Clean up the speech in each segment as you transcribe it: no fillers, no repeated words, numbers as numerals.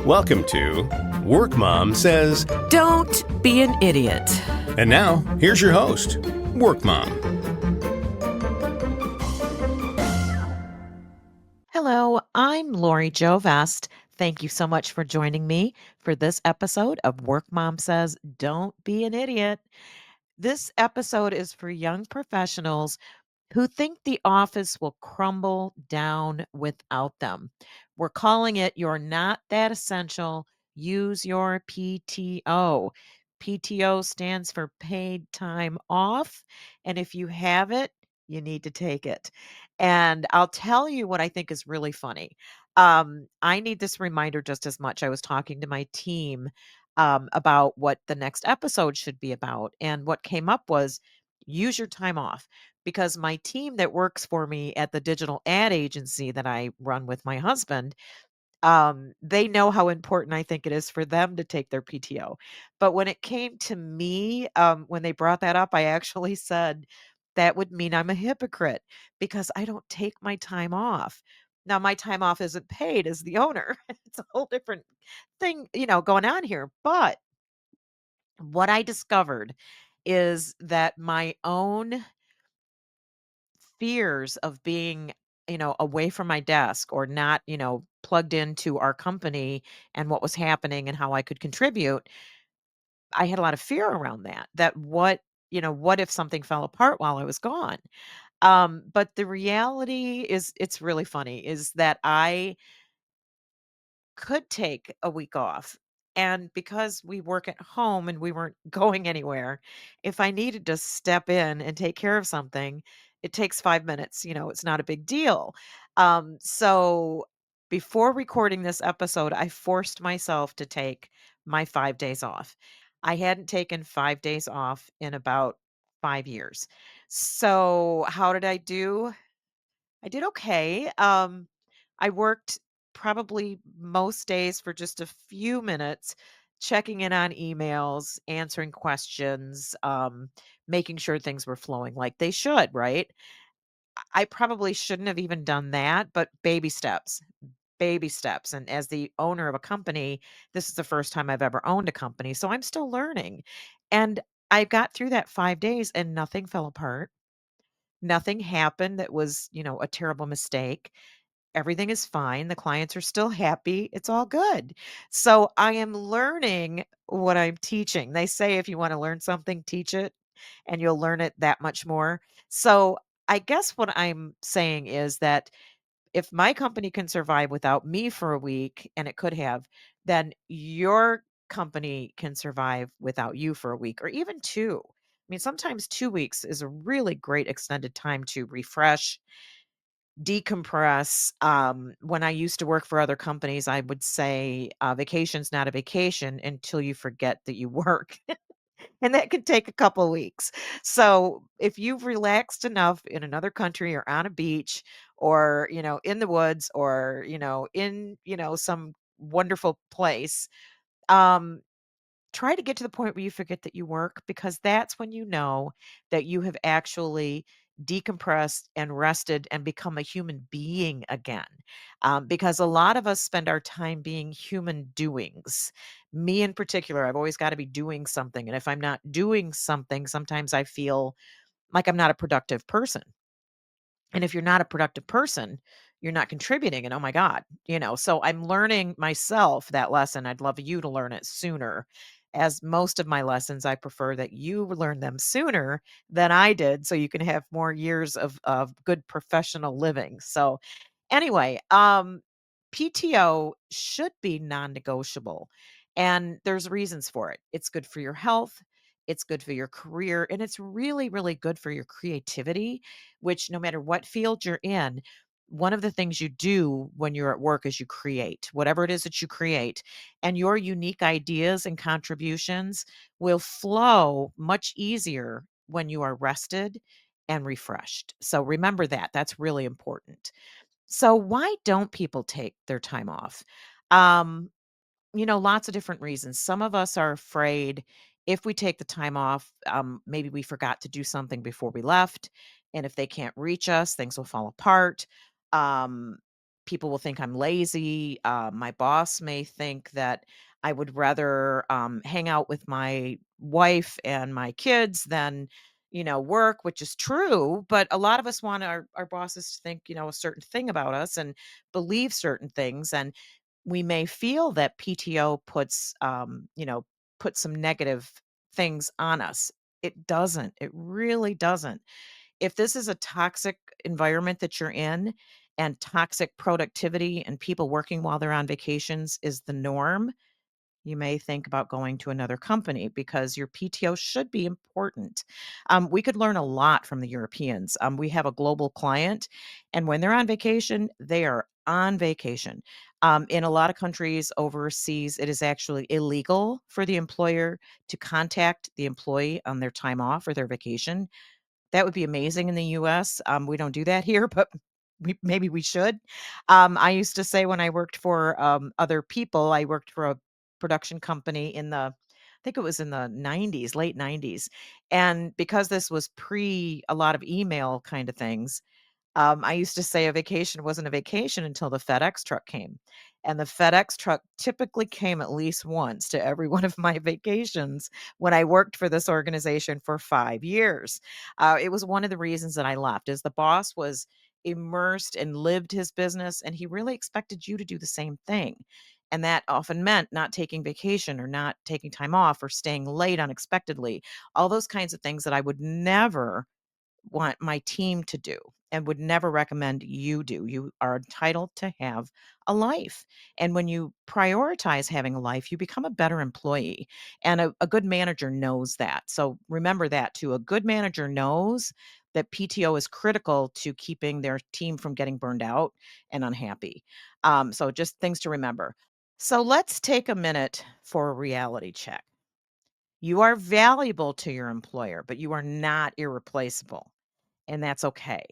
Welcome to Work Mom Says. Don't be an idiot. And now, here's your host, Work Mom. Hello, I'm Lori Jo Vest. Thank you so much for joining me for this episode of Work Mom Says, Don't Be an Idiot. This episode is for young professionals who think the office will crumble down without them. We're calling it You're Not That Essential. Use your PTO. PTO stands for paid time off. And if you have it, you need to take it. And I'll tell you what I think is really funny. I need this reminder just as much. I was talking to my team about what the next episode should be about. And what came up was use your time off because my team that works for me at the digital ad agency that I run with my husband, they know how important I think it is for them to take their PTO. But when it came to me, when they brought that up, I actually said that would mean I'm a hypocrite because I don't take my time off. Now, my time off isn't paid as the owner. It's a whole different thing, going on here. But what I discovered is that my own fears of being, away from my desk or not, plugged into our company and what was happening and how I could contribute, I had a lot of fear around that. That what if something fell apart while I was gone? But the reality is it's really funny is that I could take a week off. And because we work at home and we weren't going anywhere, if I needed to step in and take care of something, it takes 5 minutes. It's not a big deal. So before recording this episode, I forced myself to take my 5 days off. I hadn't taken 5 days off in about 5 years. So, how did I do? I did okay. I worked probably most days for just a few minutes, checking in on emails, answering questions, making sure things were flowing like they should, right? I probably shouldn't have even done that, but baby steps, baby steps. And as the owner of a company, this is the first time I've ever owned a company. So I'm still learning. And I got through that 5 days and nothing fell apart. Nothing happened that was, a terrible mistake. Everything is fine. The clients are still happy. It's all good. So I am learning what I'm teaching. They say if you want to learn something, teach it, and you'll learn it that much more. So I guess what I'm saying is that if my company can survive without me for a week, and it could have, then your company can survive without you for a week or even two. I mean, sometimes 2 weeks is a really great extended time to refresh, decompress. When I used to work for other companies, I would say vacation's not a vacation until you forget that you work. And that could take a couple weeks. So if you've relaxed enough in another country or on a beach or, in the woods or, in, some wonderful place, um, try to get to the point where you forget that you work because that's when you know that you have actually decompressed and rested and become a human being again. Because a lot of us spend our time being human doings. Me in particular, I've always got to be doing something. And if I'm not doing something, sometimes I feel like I'm not a productive person. And if you're not a productive person, you're not contributing. And oh my God, so I'm learning myself that lesson. I'd love you to learn it sooner. As most of my lessons, I prefer that you learn them sooner than I did so you can have more years of good professional living. So, anyway, PTO should be non-negotiable, and there's reasons for it. It's good for your health, it's good for your career, and it's really, really good for your creativity, which no matter what field you're in, one of the things you do when you're at work is you create whatever it is that you create, and your unique ideas and contributions will flow much easier when you are rested and refreshed. So remember that. That's really important. So why don't people take their time off? Um, lots of different reasons. Some of us are afraid if we take the time off, maybe we forgot to do something before we left. And if they can't reach us, things will fall apart. Um, People will think I'm lazy. My boss may think that I would rather hang out with my wife and my kids than, work, which is true. But a lot of us want our bosses to think, a certain thing about us and believe certain things. And we may feel that PTO puts some negative things on us. It doesn't. It really doesn't. If this is a toxic environment that you're in and toxic productivity and people working while they're on vacations is the norm, you may think about going to another company because your PTO should be important. We could learn a lot from the Europeans. We have a global client, and when they're on vacation, they are on vacation. In a lot of countries overseas, it is actually illegal for the employer to contact the employee on their time off or their vacation. That would be amazing in the US. We don't do that here, but maybe we should. I used to say when I worked for, other people, I worked for a production company in the I think it was in the '90s, late '90s, and because this was pre a lot of email kind of things, I used to say a vacation wasn't a vacation until the FedEx truck came. And the FedEx truck typically came at least once to every one of my vacations when I worked for this organization for 5 years. It was one of the reasons that I left, is the boss was immersed and lived his business, and he really expected you to do the same thing. And that often meant not taking vacation or not taking time off or staying late unexpectedly. All those kinds of things that I would never want my team to do and would never recommend you do. You are entitled to have a life. And when you prioritize having a life, you become a better employee. And a good manager knows that. So remember that too. A good manager knows that PTO is critical to keeping their team from getting burned out and unhappy. So just things to remember. So let's take a minute for a reality check. You are valuable to your employer, but you are not irreplaceable, and that's okay.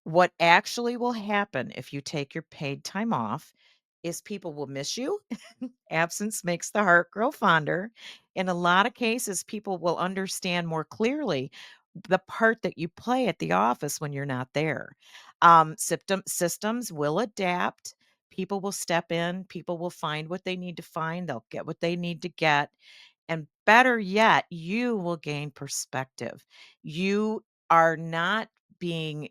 What actually will happen if you take your paid time off is people will miss you. Absence makes the heart grow fonder. In a lot of cases, people will understand more clearly the part that you play at the office when you're not there. Systems will adapt. People will step in. People will find what they need to find. They'll get what they need to get. And better yet, you will gain perspective. You are not being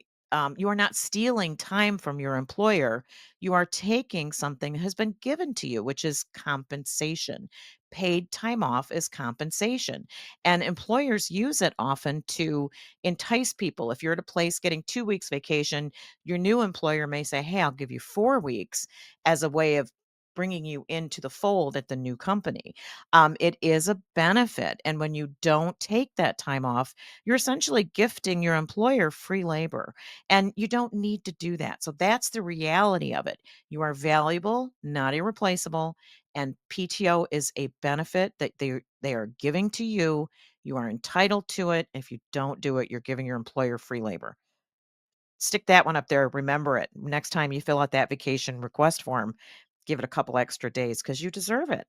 you are not stealing time from your employer. You are taking something that has been given to you, which is compensation. Paid time off is compensation. And employers use it often to entice people. If you're at a place getting 2 weeks vacation, your new employer may say, "Hey, I'll give you 4 weeks," as a way of bringing you into the fold at the new company. It is a benefit. And when you don't take that time off, you're essentially gifting your employer free labor. And you don't need to do that. So that's the reality of it. You are valuable, not irreplaceable. And PTO is a benefit that they are giving to you. You are entitled to it. If you don't do it, you're giving your employer free labor. Stick that one up there. Remember it. Next time you fill out that vacation request form, give it a couple extra days because you deserve it.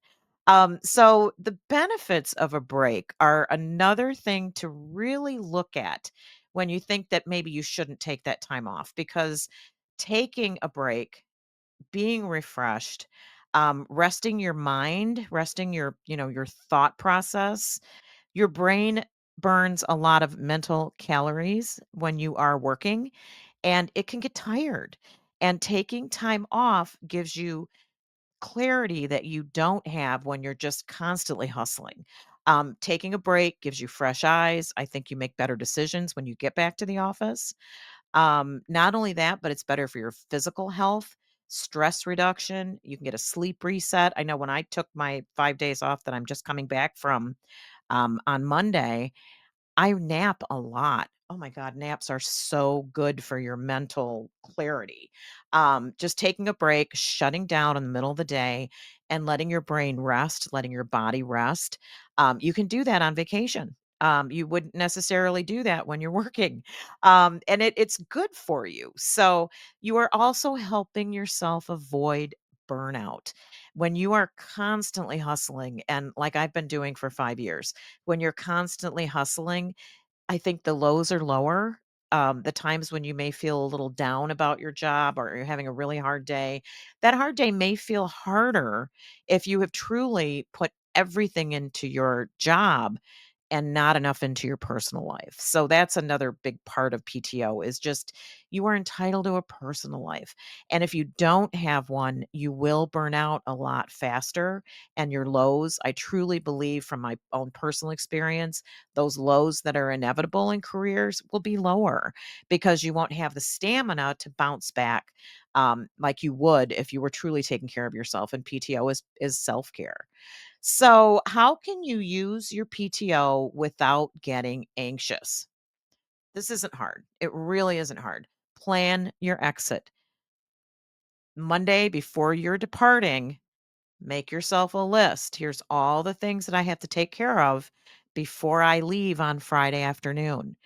So, the benefits of a break are another thing to really look at when you think that maybe you shouldn't take that time off, because taking a break, being refreshed, resting your mind, resting your thought process, your brain burns a lot of mental calories when you are working, and it can get tired. And taking time off gives you clarity that you don't have when you're just constantly hustling. Taking a break gives you fresh eyes. I think you make better decisions when you get back to the office. Not only that, but it's better for your physical health, stress reduction. You can get a sleep reset. I know when I took my 5 days off that I'm just coming back from on Monday, I nap a lot. Oh my god, naps are so good for your mental clarity. Just taking a break, shutting down in the middle of the day, and letting your brain rest, letting your body rest. You can do that on vacation. You wouldn't necessarily do that when you're working. And it's good for you. So you are also helping yourself avoid burnout. When you are constantly hustling, and like I've been doing for 5 years, when you're constantly hustling, I think the lows are lower the times when you may feel a little down about your job or you're having a really hard day, that hard day may feel harder if you have truly put everything into your job and not enough into your personal life. So that's another big part of PTO is just you are entitled to a personal life. And if you don't have one, you will burn out a lot faster. And your lows, I truly believe from my own personal experience, those lows that are inevitable in careers will be lower because you won't have the stamina to bounce back like you would if you were truly taking care of yourself. And PTO is self care. So, how can you use your PTO without getting anxious? This isn't hard. It really isn't hard. Plan your exit. Monday, before you're departing, make yourself a list. Here's all the things that I have to take care of before I leave on Friday afternoon,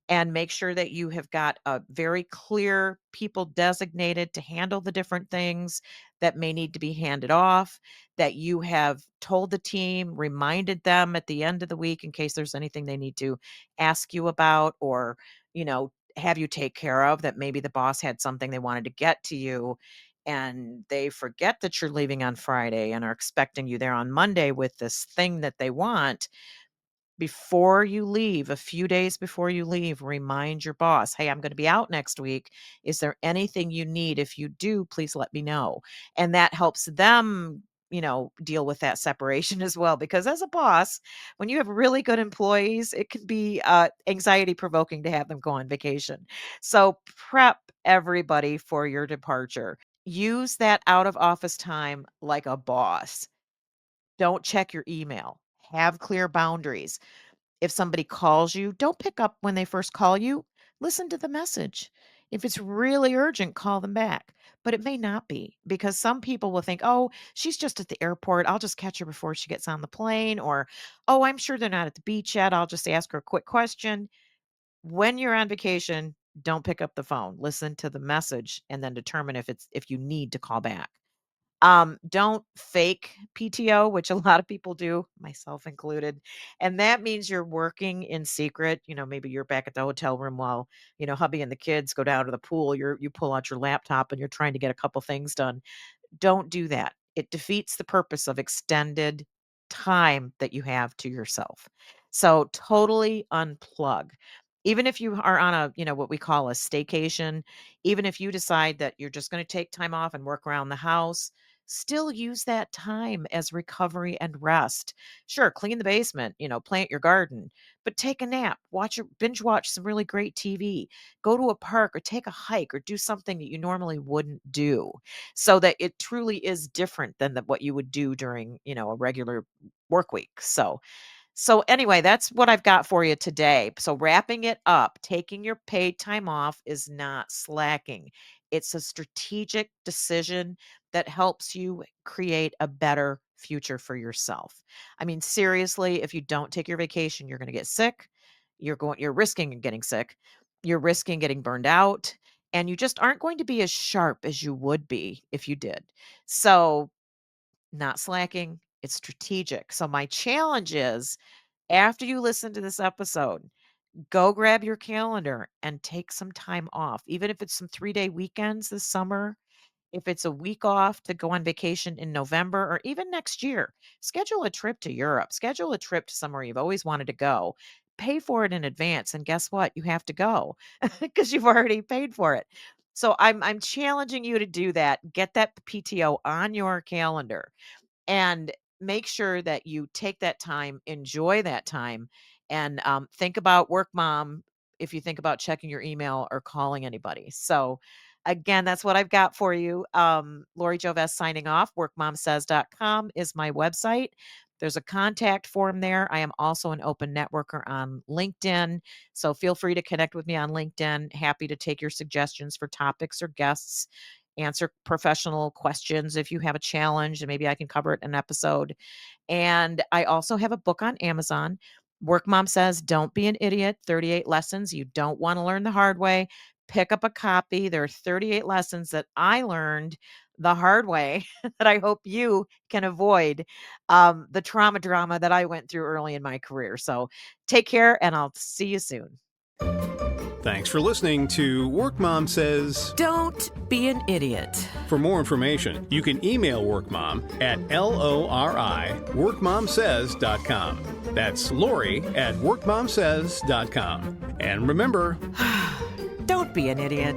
and make sure that you have got a very clear people designated to handle the different things that may need to be handed off, that you have told the team, reminded them at the end of the week in case there's anything they need to ask you about or, have you take care of, that maybe the boss had something they wanted to get to you and they forget that you're leaving on Friday and are expecting you there on Monday with this thing that they want. Before you leave, a few days before you leave, remind your boss, "Hey, I'm gonna be out next week. Is there anything you need? If you do, please let me know." And that helps them, deal with that separation as well. Because as a boss, when you have really good employees, it can be anxiety provoking to have them go on vacation. So prep everybody for your departure. Use that out of office time like a boss. Don't check your email. Have clear boundaries. If somebody calls you, don't pick up when they first call you. Listen to the message. If it's really urgent, call them back. But it may not be because some people will think, oh, she's just at the airport. I'll just catch her before she gets on the plane. Or, oh, I'm sure they're not at the beach yet. I'll just ask her a quick question. When you're on vacation, don't pick up the phone. Listen to the message and then determine if you need to call back. Don't fake PTO, which a lot of people do, myself included. And that means you're working in secret. Maybe you're back at the hotel room while, hubby and the kids go down to the pool. You pull out your laptop and you're trying to get a couple things done. Don't do that. It defeats the purpose of extended time that you have to yourself. So totally unplug. Even if you are on what we call a staycation, even if you decide that you're just going to take time off and work around the house, still use that time as recovery and rest. Sure, clean the basement, plant your garden, but take a nap, binge watch some really great TV, go to a park or take a hike or do something that you normally wouldn't do so that it truly is different than what you would do during, a regular work week. So anyway, that's what I've got for you today. So wrapping it up, taking your paid time off is not slacking. It's a strategic decision that helps you create a better future for yourself. I mean, seriously, if you don't take your vacation, you're going to get sick. You're risking getting sick. You're risking getting burned out, and you just aren't going to be as sharp as you would be if you did. So, not slacking, it's strategic. So my challenge is after you listen to this episode, go grab your calendar and take some time off, even if it's some 3-day weekends this summer. If it's a week off to go on vacation in November or even next year, schedule a trip to Europe, schedule a trip to somewhere you've always wanted to go. Pay for it in advance. And guess what? You have to go because you've already paid for it. So I'm challenging you to do that. Get that PTO on your calendar and make sure that you take that time, enjoy that time, and think about work mom if you think about checking your email or calling anybody. So, again, that's what I've got for you. Lori Joves signing off. Workmomsays.com is my website. There's a contact form there. I am also an open networker on LinkedIn. So feel free to connect with me on LinkedIn. Happy to take your suggestions for topics or guests, answer professional questions if you have a challenge, and maybe I can cover it in an episode. And I also have a book on Amazon. Work Mom Says, Don't Be an Idiot, 38 Lessons You Don't Want to Learn the Hard Way. Pick up a copy. There are 38 lessons that I learned the hard way that I hope you can avoid the trauma drama that I went through early in my career. So take care, and I'll see you soon. Thanks for listening to Work Mom Says. Don't be an idiot. For more information, you can email Workmom at LORI@workmomsays.com. That's Lori at workmomsays.com. And remember, Don't be an idiot.